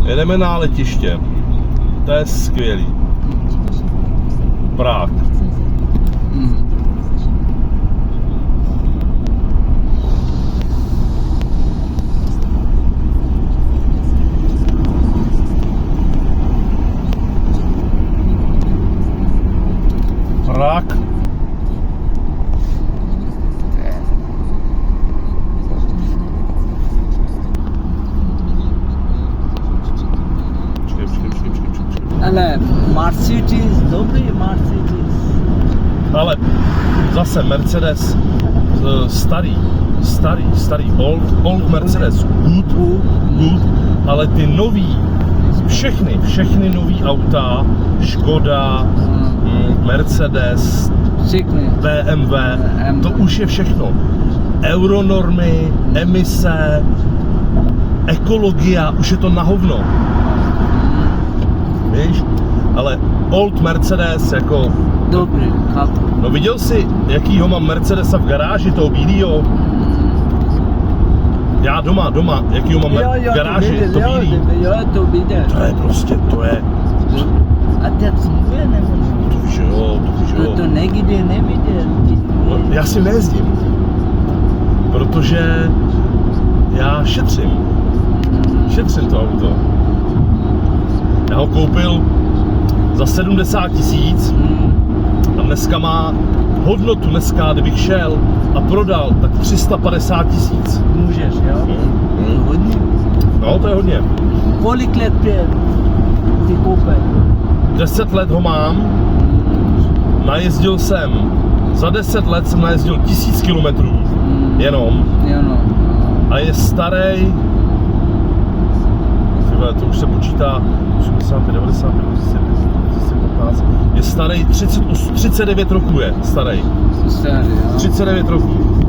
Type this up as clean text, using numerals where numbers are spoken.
Jedeme na letiště. To je skvělý. Prah. Prah. Ale Mercedes, dobrý Mercedes. Ale zase Mercedes, starý, old Mercedes, good, ale ty nový, všechny nový auta, Škoda, Mercedes, BMW, to už je všechno. Euronormy, emise, ekologia, už je to na hovno. Víš? Ale old Mercedes jako... Dobrý, chápu. No viděl jsi, jakýho mám Mercedesa v garáži, toho bílýho? Já doma, jakýho mám v garáži, to bílý. Jo, to viděl. To je prostě, to je... A teď funguje nebo ne? To víš jo. To nikdy neviděl. No, já si nejezdím, protože já šetřím to auto. Já ho koupil za 70 000 a dneska má hodnotu, kdybych šel a prodal, tak 350 000. Můžeš, jo? To je hodně. No, to je hodně. Kolik let ty koupil? 10 let ho mám, najezdil jsem, za 10 let jsem najezdil 1000 kilometrů, jenom. A je starý, to už se počítá 80, 90, 15, je starý 39 roků je starý. 39 roků.